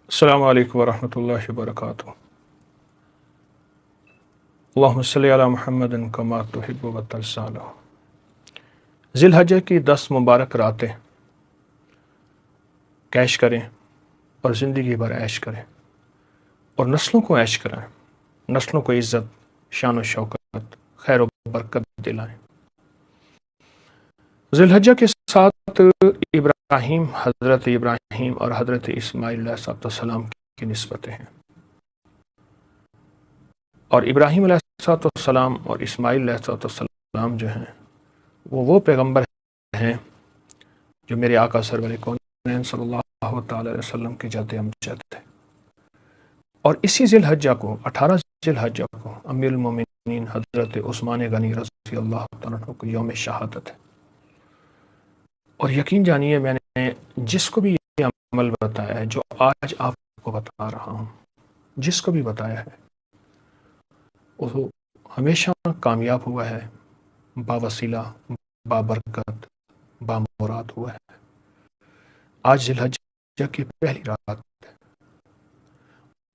السلام علیکم ورحمۃ اللہ وبرکاتہ۔ اللہم صلی علی محمد کما تحب و ترضی۔ ذی الحجہ کی 10 مبارک راتیں کیش کریں اور زندگی بھر عیش کریں اور نسلوں کو عیش کرائیں، نسلوں کو عزت، شان و شوکت، خیر و برکت دلائیں۔ ذی الحجہ کے ساتھ حضرت ابراہیم اور حضرت اسماعیل علیہ السلام کی نسبتیں ہیں، اور ابراہیم علیہ السلام اور اسماعیل علیہ السلام جو ہیں وہ پیغمبر ہیں جو میرے آقا سرور کونین صلی اللہ تعالی علیہ وسلم کے جد امجد تھے۔ اور اسی ذی الحجہ کو 18 ذی الحجہ کو امیر المومنین حضرت عثمان غنی رضی اللہ تعالیٰ عنہ کو یوم شہادت ہے۔ اور یقین جانیے میں نے جس کو بھی یہ عمل بتایا ہے جو آج آپ کو بتا رہا ہوں، جس کو بھی بتایا ہے وہ ہمیشہ کامیاب ہوا ہے، باوسیلہ، بابرکت، بامراد ہوا ہے۔ آج ذی الحجہ کی پہلی رات ہے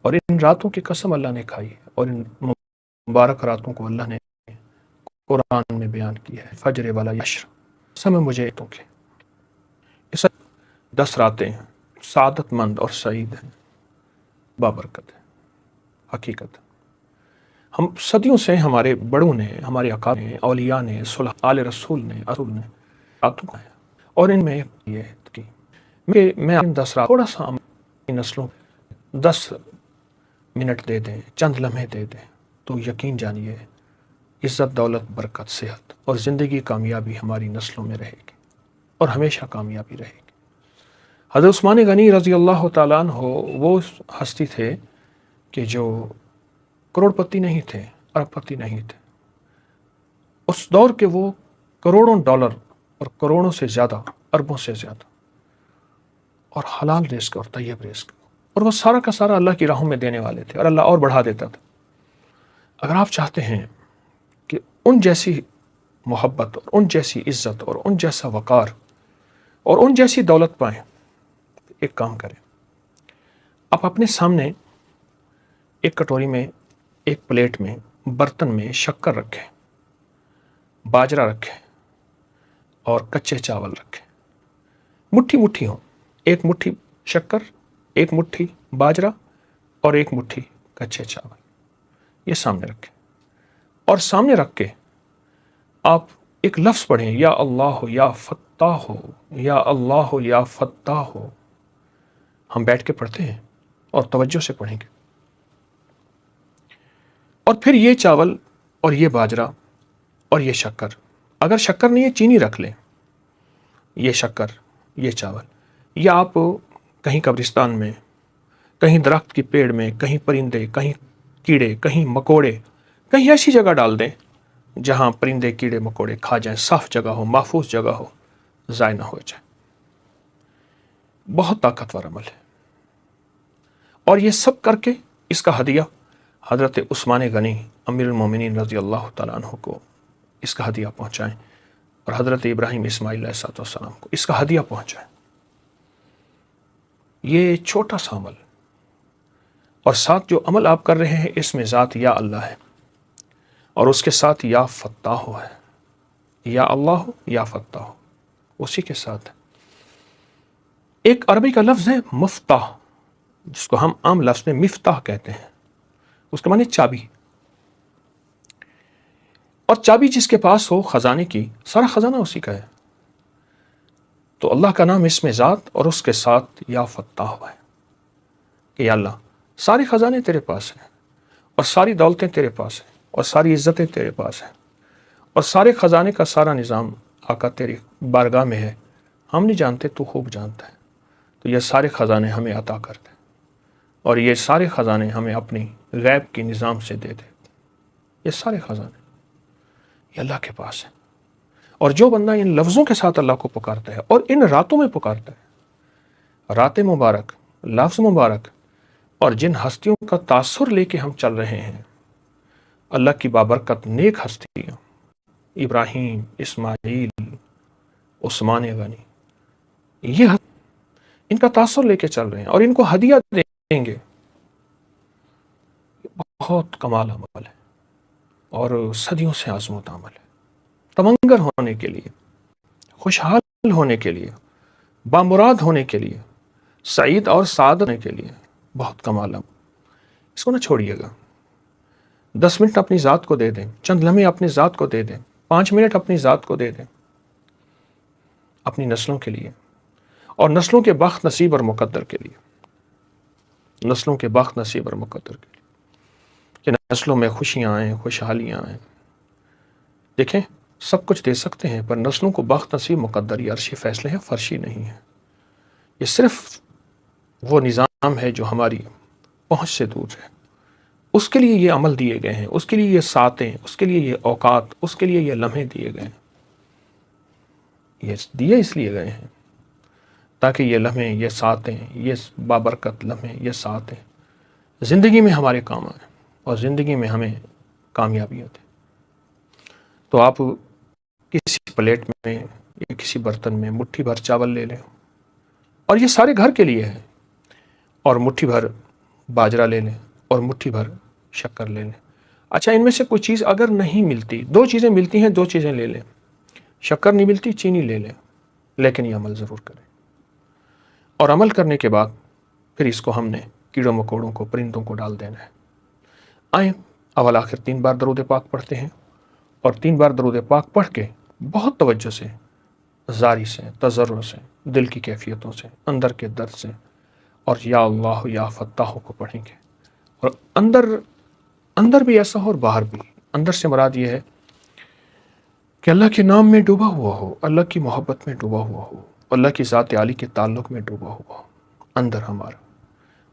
اور ان راتوں کی قسم اللہ نے کھائی ہے، اور ان مبارک راتوں کو اللہ نے قرآن میں بیان کیا ہے۔ فجر والا یشر سمے مجھے تو کہ اس 10 راتیں سعادت مند اور سعید ہیں، بابرکت ہے، حقیقت۔ ہم صدیوں سے ہمارے بڑوں نے، ہمارے اقدار نے، اولیاء نے، آل رسول نے راتوں کا ہے، اور ان میں یہ کہ میں 10 رات تھوڑا سا نسلوں 10 منٹ دے دیں، چند لمحے دے دیں، تو یقین جانیے عزت، دولت، برکت، صحت اور زندگی کامیابی ہماری نسلوں میں رہے گی اور ہمیشہ کامیابی رہے گی۔ حضرت عثمان غنی رضی اللہ تعالیٰ عنہ وہ ہستی تھے کہ جو کروڑ پتی نہیں تھے، ارب پتی نہیں تھے۔ اس دور کے وہ کروڑوں ڈالر اور کروڑوں سے زیادہ، اربوں سے زیادہ، اور حلال رزق اور طیب رزق، اور وہ سارا کا سارا اللہ کی راہوں میں دینے والے تھے، اور اللہ اور بڑھا دیتا تھا۔ اگر آپ چاہتے ہیں کہ ان جیسی محبت اور ان جیسی عزت اور ان جیسا وقار اور ان جیسی دولت پائیں، ایک کام کریں، آپ اپنے سامنے ایک کٹوری میں، ایک پلیٹ میں، برتن میں شکر رکھیں، باجرہ رکھیں اور کچے چاول رکھیں، مٹھی مٹھی ہوں، ایک مٹھی شکر، ایک مٹھی باجرہ اور ایک مٹھی کچے چاول، یہ سامنے رکھیں، اور سامنے رکھ کے آپ ایک لفظ پڑھیں، یا اللہ یا فتاح ہو، یا اللہ یا فتاح ہو۔ ہم بیٹھ کے پڑھتے ہیں اور توجہ سے پڑھیں گے، اور پھر یہ چاول اور یہ باجرہ اور یہ شکر، اگر شکر نہیں ہے چینی رکھ لیں، یہ شکر، یہ چاول، یا آپ کہیں قبرستان میں، کہیں درخت کی پیڑ میں، کہیں پرندے، کہیں کیڑے، کہیں مکوڑے، کہیں ایسی جگہ ڈال دیں جہاں پرندے، کیڑے، مکوڑے کھا جائیں، صاف جگہ ہو، محفوظ جگہ ہو، ضائع نہ ہو جائے۔ بہت طاقتور عمل ہے، اور یہ سب کر کے اس کا ہدیہ حضرت عثمان غنی امیر المومنین رضی اللہ تعالیٰ عنہ کو اس کا ہدیہ پہنچائیں، اور حضرت ابراہیم اسماعیل علیہ السلام کو اس کا ہدیہ پہنچائیں۔ یہ چھوٹا سا عمل، اور ساتھ جو عمل آپ کر رہے ہیں اس میں ذات یا اللہ ہے، اور اس کے ساتھ یا فتاح ہے، یا اللہ یا فتاح، اسی کے ساتھ ایک عربی کا لفظ ہے مفتاح، جس کو ہم عام لفظ میں مفتاح کہتے ہیں، اس کے معنی چابی، اور چابی جس کے پاس ہو خزانے کی، سارا خزانہ اسی کا ہے۔ تو اللہ کا نام اس میں ذات اور اس کے ساتھ یا فتاح ہے کہ یا اللہ سارے خزانے تیرے پاس ہیں، اور ساری دولتیں تیرے پاس ہیں، اور ساری عزتیں تیرے پاس ہیں، اور سارے خزانے کا سارا نظام آقا تیری بارگاہ میں ہے، ہم نہیں جانتے، تو خوب جانتا ہے، تو یہ سارے خزانے ہمیں عطا کر دے، اور یہ سارے خزانے ہمیں اپنی غیب کی نظام سے دے دے۔ یہ سارے خزانے یہ اللہ کے پاس ہیں، اور جو بندہ ان لفظوں کے ساتھ اللہ کو پکارتا ہے اور ان راتوں میں پکارتا ہے، رات مبارک، لفظ مبارک، اور جن ہستیوں کا تاثر لے کے ہم چل رہے ہیں، اللہ کی بابرکت نیک ہستیاں، ابراہیم، اسماعیل، عثمان غنی، یہ ان کا تاثر لے کے چل رہے ہیں، اور ان کو ہدیہ دیں گے، بہت کمال عمل ہے اور صدیوں سے آزمودہ عمل ہے۔ تمنگر ہونے کے لیے، خوشحال ہونے کے لیے، بامراد ہونے کے لیے، سعید اور سعادت ہونے کے لیے بہت کمال عمل۔ اس کو نہ چھوڑیے گا۔ 10 منٹ اپنی ذات کو دے دیں، چند لمحے اپنی ذات کو دے دیں، 5 منٹ اپنی ذات کو دے دیں، اپنی نسلوں کے لیے اور نسلوں کے بخت نصیب اور مقدر کے لیے، نسلوں کے بخت نصیب اور مقدر کے لیے، کہ نسلوں میں خوشیاں آئیں، خوشحالیاں آئیں۔ دیکھیں، سب کچھ دے سکتے ہیں پر نسلوں کو بخت نصیب مقدر یہ عرشی فیصلے ہیں، فرشی نہیں ہے۔ یہ صرف وہ نظام ہے جو ہماری پہنچ سے دور ہے۔ اس کے لیے یہ عمل دیے گئے ہیں، اس کے لیے یہ ساعتیں، اس کے لیے یہ اوقات، اس کے لیے یہ لمحے دیے گئے ہیں۔ یہ دیے اس لیے گئے ہیں تاکہ یہ لمحے، یہ ساعتیں، یہ بابرکت لمحے، یہ ساعتیں زندگی میں ہمارے کام آئیں اور زندگی میں ہمیں کامیابیاں دیں۔ تو آپ کسی پلیٹ میں یا کسی برتن میں مٹھی بھر چاول لے لیں، اور یہ سارے گھر کے لیے ہے، اور مٹھی بھر باجرہ لے لیں اور مٹھی بھر شکر لے لیں۔ اچھا، ان میں سے کوئی چیز اگر نہیں ملتی، 2 چیزیں ملتی ہیں، 2 چیزیں لے لیں۔ شکر نہیں ملتی، چینی لے لیں، لیکن یہ عمل ضرور کریں۔ اور عمل کرنے کے بعد پھر اس کو ہم نے کیڑوں مکوڑوں کو، پرندوں کو ڈال دینا ہے۔ آئیں اول آخر 3 بار درود پاک پڑھتے ہیں، اور 3 بار درود پاک پڑھ کے بہت توجہ سے، زاری سے، تضرع سے، دل کی کیفیتوں سے، اندر کے درد سے، اور یا اللہ یا فتاح کو پڑھیں گے۔ اور اندر بھی ایسا ہو اور باہر بھی۔ اندر سے مراد یہ ہے کہ اللہ کے نام میں ڈوبا ہوا ہو، اللہ کی محبت میں ڈوبا ہوا ہو، اللہ کی ذات عالی کے تعلق میں ڈوبا ہوا ہو اندر ہمارا،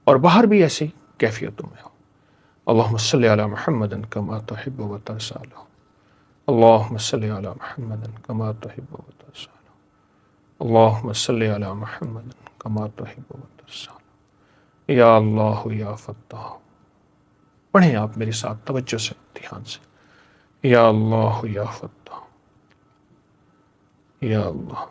اور باہر بھی ایسی کیفیتوں میں ہو۔ اللہم صلی علی محمد کما تحب و ترضی، اللہم صلی علی محمد کما تحب و ترضی، اللہم صلی علی محمد کما تحب و ترضی، یا اللہ یا فتاح۔ پڑھیں آپ میرے ساتھ توجہ سے، دھیان سے، یا اللہ یا فتاح، یا اللہ،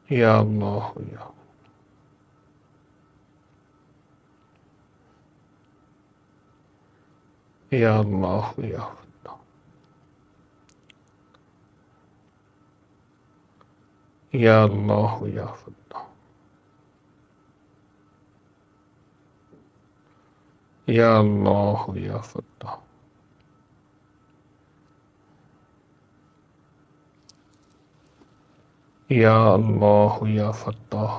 یا اللہ یا اللہ یا فتاح، یا اللہ یا فتاح، یا اللہ یا فتاح، یا اللہ یا فتاح،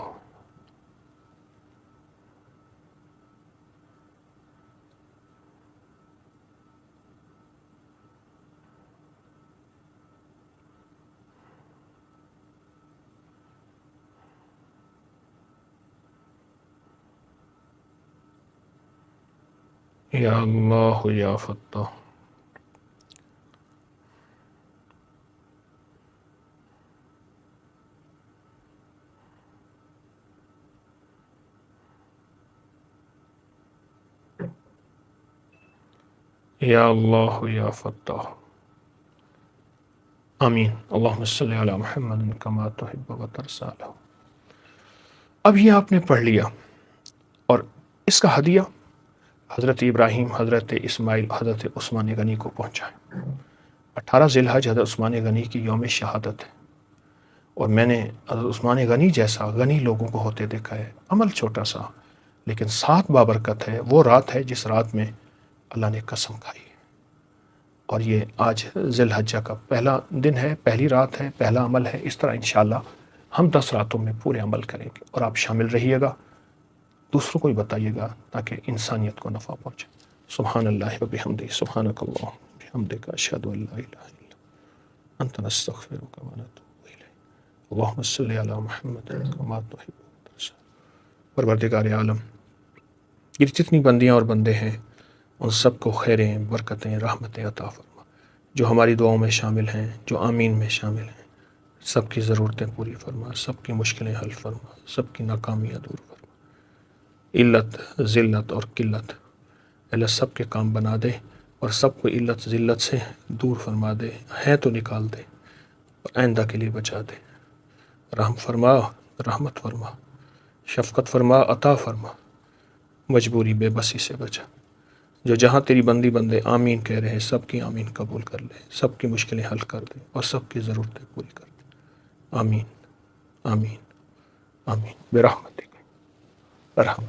یا اللہ یا فتاح، یا اللہ یا فتاح۔ آمین۔ اللہم صلی علی محمد کما تحب و ترضی۔ اب یہ آپ نے پڑھ لیا، اور اس کا ہدیہ حضرت ابراہیم، حضرت اسماعیل، حضرت عثمان غنی کو پہنچائیں۔ 18 ذی الحج حضرت عثمان غنی کی یوم شہادت ہے، اور میں نے حضرت عثمان غنی جیسا غنی لوگوں کو ہوتے دیکھا ہے۔ عمل چھوٹا سا لیکن ساتھ بابرکت ہے۔ وہ رات ہے جس رات میں اللہ نے قسم کھائی ہے، اور یہ آج ذی الحجہ کا پہلا دن ہے، پہلی رات ہے، پہلا عمل ہے۔ اس طرح انشاءاللہ ہم 10 راتوں میں پورے عمل کریں گے، اور آپ شامل رہیے گا، دوسروں کو بھی بتائیے گا تاکہ انسانیت کو نفع پہنچے۔ سبحان اللہ و بحمدہ، سبحانک اللہم و بحمدک، اشہد ان لا الہ الا انت، نستغفرک و نتوب الیک۔ اللہم صلی علی محمد کما تحب و ترضی۔ پروردگار عالم، یہ جتنی بندیاں اور بندے ہیں ان سب کو خیریں، برکتیں، رحمتیں عطا فرما۔ جو ہماری دعاؤں میں شامل ہیں، جو آمین میں شامل ہیں، سب کی ضرورتیں پوری فرما، سب کی مشکلیں حل فرما، سب کی ناکامیاں دور فرما۔ علت، ذلت اور قلت اللہ سب کے کام بنا دے، اور سب کو علت ذلت سے دور فرما دے، ہے تو نکال دے، اور آئندہ کے لیے بچا دے۔ رحم فرما رحمت فرما، شفقت فرما، عطا فرما، مجبوری بے بسی سے بچا۔ جو جہاں تیری بندی بندے آمین کہہ رہے ہیں سب کی آمین قبول کر لے، سب کی مشکلیں حل کر دے اور سب کی ضرورتیں پوری کر دے۔ آمین آمین آمین برحمتک ارحم